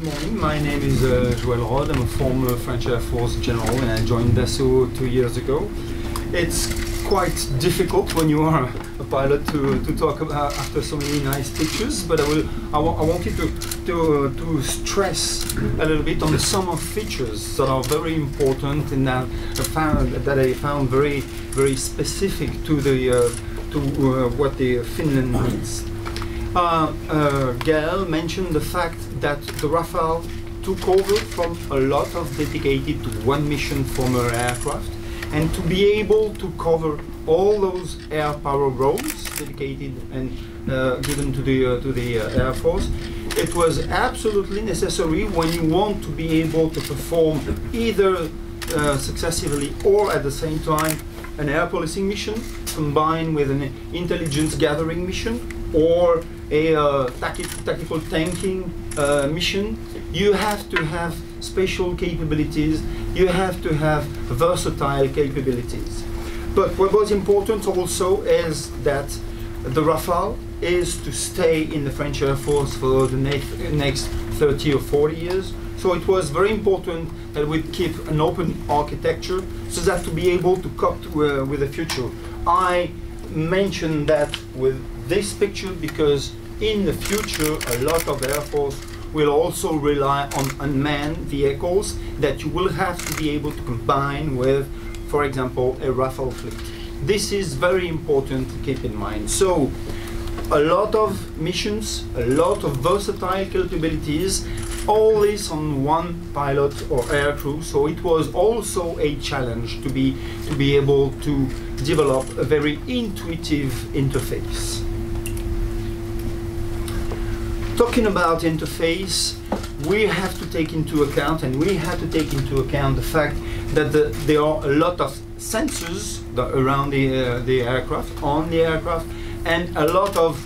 morning. My name is Joël Rode. I'm a former French Air Force general and I joined Dassault 2 years ago. It's quite difficult when you are a pilot to talk about after so many nice pictures, but I wanted to stress a little bit on some of features that are very important and that I found very specific to what the Finland needs. Gael mentioned the fact that the Rafale took over from a lot of dedicated to one mission former aircraft, and to be able to cover all those air power roles dedicated and given to the Air Force, it was absolutely necessary when you want to be able to perform either successively or at the same time an air policing mission combined with an intelligence gathering mission or a tactical tanking mission. You have to have special capabilities, you have to have versatile capabilities. But what was important also is that the Rafale is to stay in the French Air Force for the next 30 or 40 years. So it was very important that we keep an open architecture so that to be able to cope with the future. I mentioned that with this picture because in the future a lot of Air Force will also rely on unmanned vehicles that you will have to be able to combine with, for example, a Rafale fleet. This is very important to keep in mind. So a lot of missions, a lot of versatile capabilities, all this on one pilot or air crew. So it was also a challenge to be able to develop a very intuitive interface. Talking about interface, we have to take into account, the fact that there are a lot of sensors around the aircraft, on the aircraft, and a lot of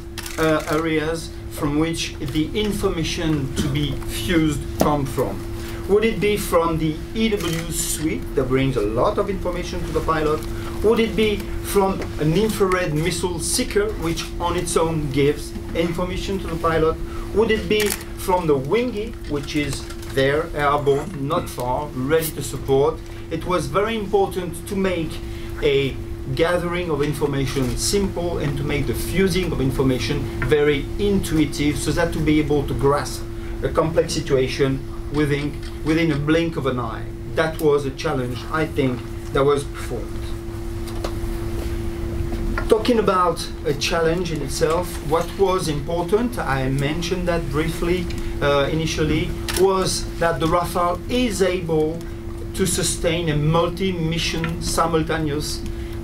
areas from which the information to be fused come from. Would it be from the EW suite that brings a lot of information to the pilot? Would it be from an infrared missile seeker, which on its own gives information to the pilot? Would it be from the wingy, which is there, airborne, not far, ready to support? It was very important to make a gathering of information simple and to make the fusing of information very intuitive so that to be able to grasp a complex situation within a blink of an eye. That was a challenge, I think, that was performed. Talking about a challenge in itself, what was important, I mentioned that briefly initially, was that the Rafale is able to sustain a multi-mission simultaneous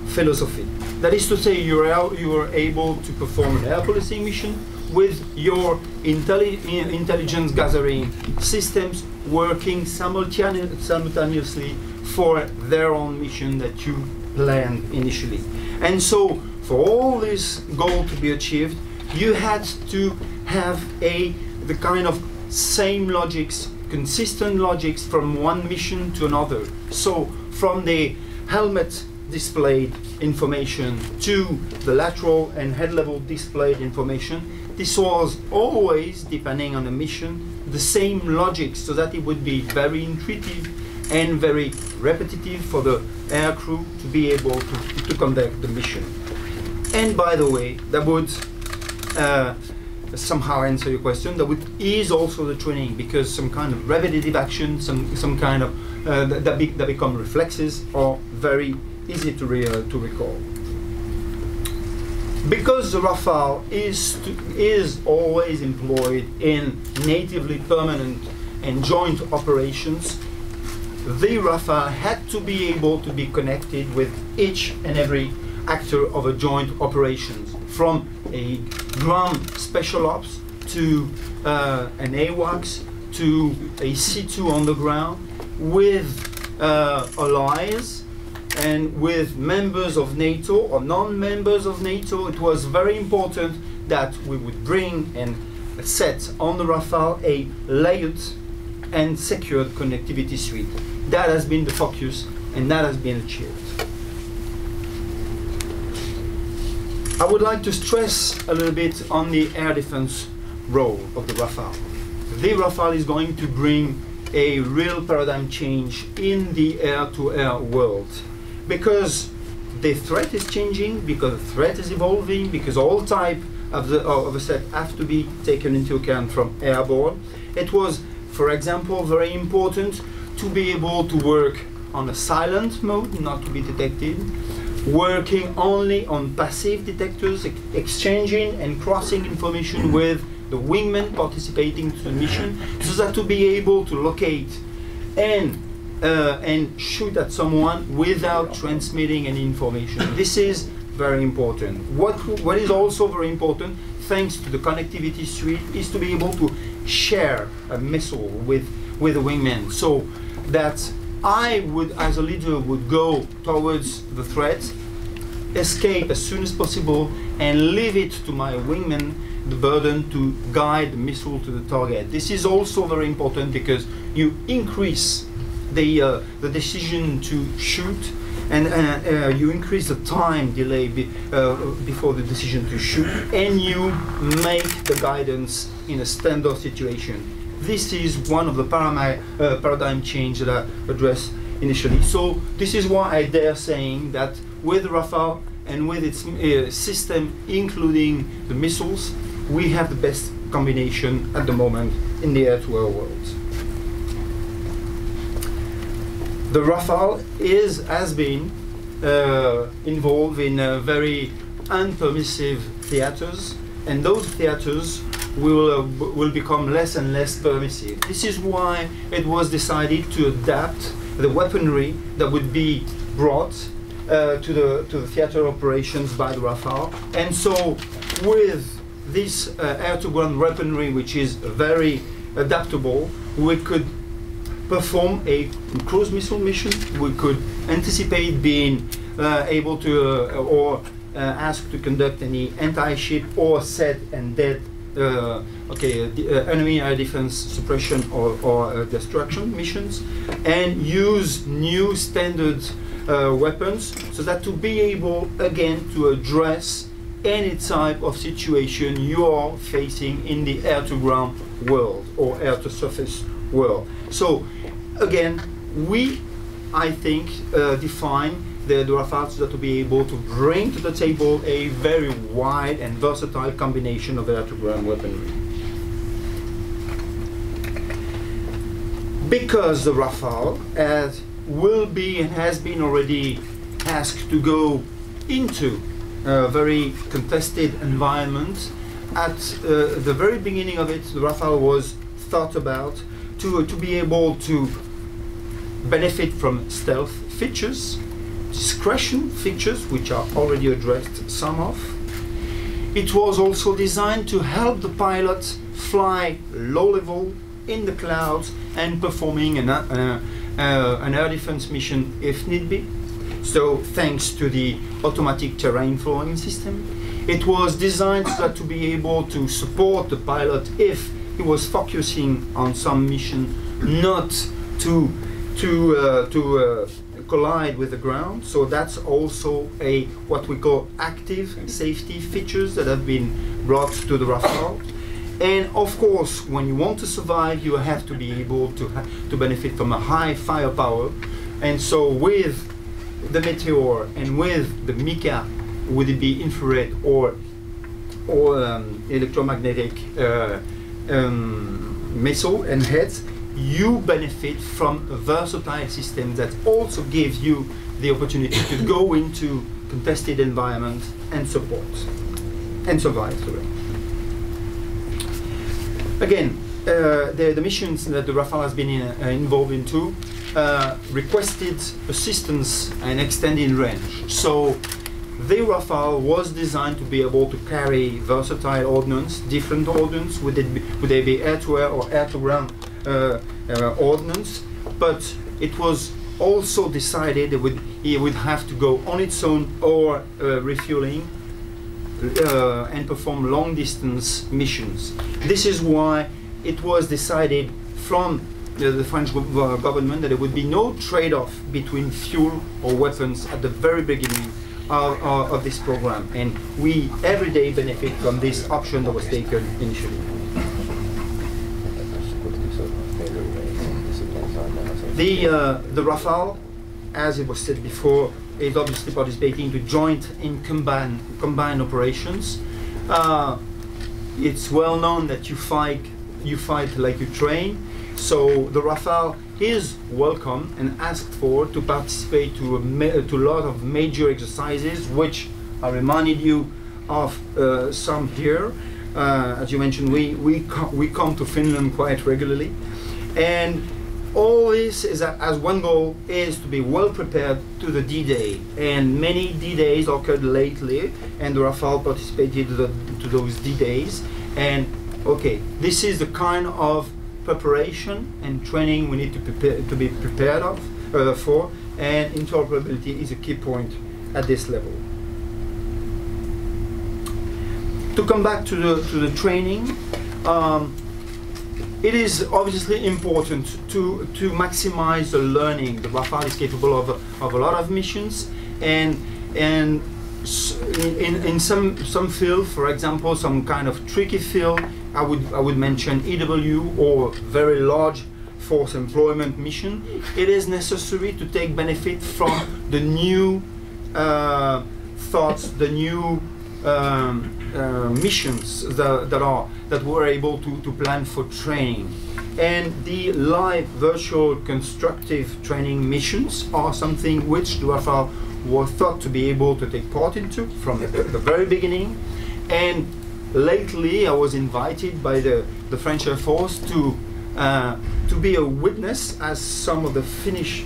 philosophy. That is to say, you are able to perform an air policing mission with your intelligence gathering systems working simultaneously for their own mission that you planned initially. And so, for all this goal to be achieved, you had to have the kind of same logics, consistent logics from one mission to another. So, from the helmet displayed information to the lateral and head level displayed information, this was always, depending on the mission, the same logic so that it would be very intuitive and very repetitive for the air crew to be able to conduct the mission. And by the way, that would somehow answer your question, that would ease also the training because some kind of repetitive action, some kind of that become reflexes are very easy to recall. Because the Rafale is always employed in natively permanent and joint operations, the Rafale had to be able to be connected with each and every actor of a joint operations, from a ground special ops to an AWACS to a C2 on the ground, with allies and with members of NATO or non-members of NATO. It was very important that we would bring and set on the Rafale a layered and secured connectivity suite. That has been the focus and that has been achieved. I would like to stress a little bit on the air defense role of the Rafale. the Rafale is going to bring a real paradigm change in the air-to-air world, because the threat is changing, because the threat is evolving, because all type of the threat have to be taken into account from airborne. It was, for example, very important to be able to work on a silent mode, not to be detected, working only on passive detectors, exchanging and crossing information with the wingmen participating to the mission, so that to be able to locate and shoot at someone without transmitting any information. This is very important. What is also very important, thanks to the connectivity suite, is to be able to share a missile with the wingman, so that I would, as a leader, would go towards the threat, escape as soon as possible, and leave it to my wingman the burden to guide the missile to the target. This is also very important because you increase the decision to shoot, and you increase the time delay before the decision to shoot, and you make the guidance in a standard situation. This is one of the paradigm change that I addressed initially. So this is why I dare saying that with Rafale and with its system, including the missiles, we have the best combination at the moment in the air-to-air world. The Rafale has been involved in very unpermissive theaters, and those theaters will become less and less permissive. This is why it was decided to adapt the weaponry that would be brought to the theater operations by the Rafale. And so with this air-to-ground weaponry, which is very adaptable, we could perform a cruise missile mission. We could anticipate being able to or asked to conduct any anti-ship or set and dead enemy air defense suppression or destruction missions, and use new standard weapons, so that to be able again to address any type of situation you are facing in the air-to-ground world or air-to-surface world. So again, I think, define the Rafale so that to be able to bring to the table a very wide and versatile combination of air-to-ground weaponry. Because the Rafale will be and has been already asked to go into a very contested environment, at the very beginning of it, the Rafale was thought about to be able to benefit from stealth features, discretion features, which are already addressed some of. It was also designed to help the pilot fly low level in the clouds and performing an air defense mission if need be. So thanks to the automatic terrain following system. It was designed so that to be able to support the pilot if he was focusing on some mission, not to collide with the ground. So that's also what we call active safety features that have been brought to the Rafale. And of course, when you want to survive, you have to be able to benefit from a high firepower. And so with the Meteor and with the Mika, would it be infrared or electromagnetic missile and heads, you benefit from a versatile system that also gives you the opportunity to go into contested environments and support and survive through it. Again, the missions that the Rafale has been involved into requested assistance and extended range. So the Rafale was designed to be able to carry versatile ordnance, different ordnance, would they be air-to-air or air-to-ground ordnance, but it was also decided it would have to go on its own or refueling and perform long-distance missions. This is why it was decided from the French government that there would be no trade-off between fuel or weapons at the very beginning of this program, and we every day benefit from this option that was taken initially. The Rafale, as it was said before, is obviously participating to joint and combined operations. It's well known that you fight like you train. So the Rafale is welcome and asked for to participate to a lot of major exercises, which I reminded you of some here. As you mentioned, we come to Finland quite regularly, and all this is as one goal is to be well prepared to the D-Day, and many D-Days occurred lately, and the Rafale participated to those D-Days. And okay, this is the kind of preparation and training we need to be prepared for, and interoperability is a key point at this level. To come back to the training, it is obviously important to maximize the learning. The Rafale is capable of a lot of missions, and in some field, for example, some kind of tricky field, I would mention EW or very large force employment mission. It is necessary to take benefit from the new thoughts, the new missions that were able to plan for training. And the live virtual constructive training missions are something which the Rafale was thought to be able to take part into from the very beginning. And lately I was invited by the French Air Force to be a witness, as some of the Finnish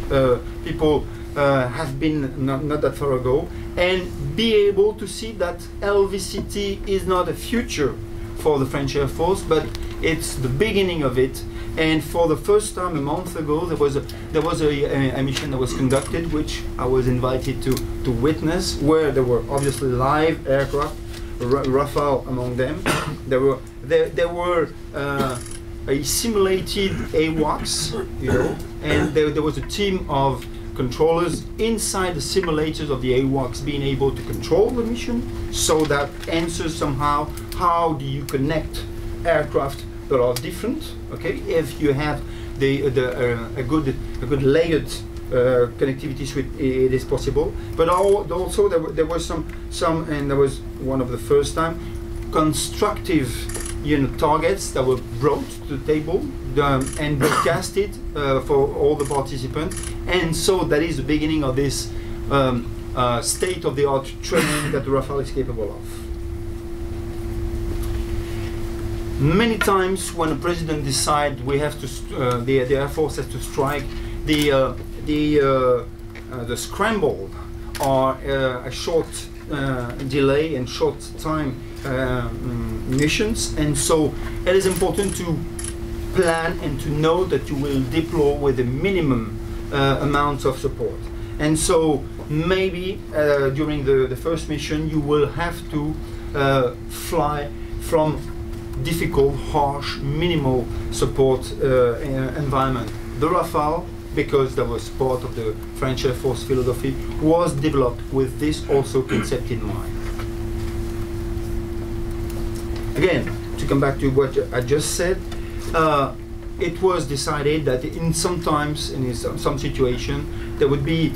people have been not that far ago, and be able to see that LVCT is not a future for the French Air Force, but it's the beginning of it. And for the first time a month ago, there was a mission that was conducted, which I was invited to witness, where there were obviously live aircraft, Rafale among them. there were a simulated AWACS, you know, and there was a team of controllers inside the simulators of the AWACS being able to control the mission. So that answers somehow how do you connect aircraft that are different. Okay, if you have a good layered connectivity suite, it is possible. But also there was some, and there was one of the first time constructive, you know, targets that were brought to the table and broadcasted for all the participants. And so that is the beginning of this state-of-the-art training that the Rafale is capable of. Many times when the president decides we have to, the Air Force has to strike the scramble or a short delay and short time missions, and so it is important to plan and to know that you will deploy with a minimum amount of support. And so maybe during the first mission you will have to fly from difficult, harsh, minimal support environment. The Rafale, because that was part of the French Air Force philosophy, was developed with this also concept in mind. Again, to come back to what I just said, it was decided that in sometimes, in some situation, there would be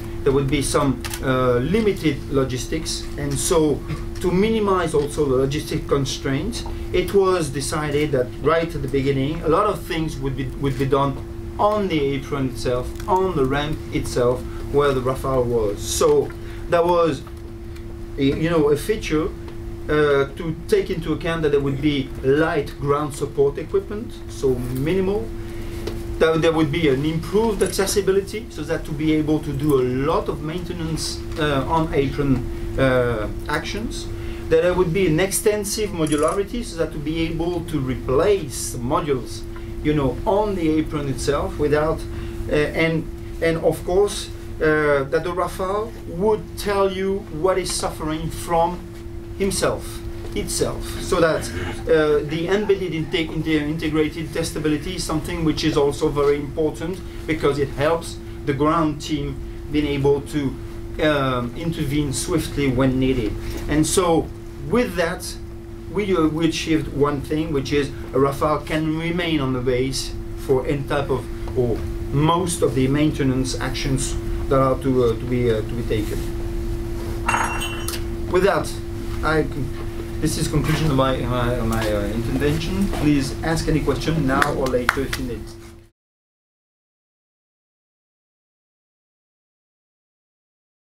some limited logistics, and so to minimize also the logistic constraints, it was decided that right at the beginning, a lot of things would be done on the apron itself, on the ramp itself, where the Rafale was. So that was, a feature to take into account that there would be light ground support equipment, so minimal. That there would be an improved accessibility, so that to be able to do a lot of maintenance on apron actions. That there would be an extensive modularity, so that to be able to replace modules, on the apron itself without, and of course that the Rafale would tell you what is suffering from itself, so that the embedded integrated testability is something which is also very important, because it helps the ground team being able to intervene swiftly when needed. And so with that, we achieved one thing, which is a Rafale can remain on the base for any type of, or most of the maintenance actions that are to be taken. With that, this is conclusion of my intervention. Please ask any question now or later if you need.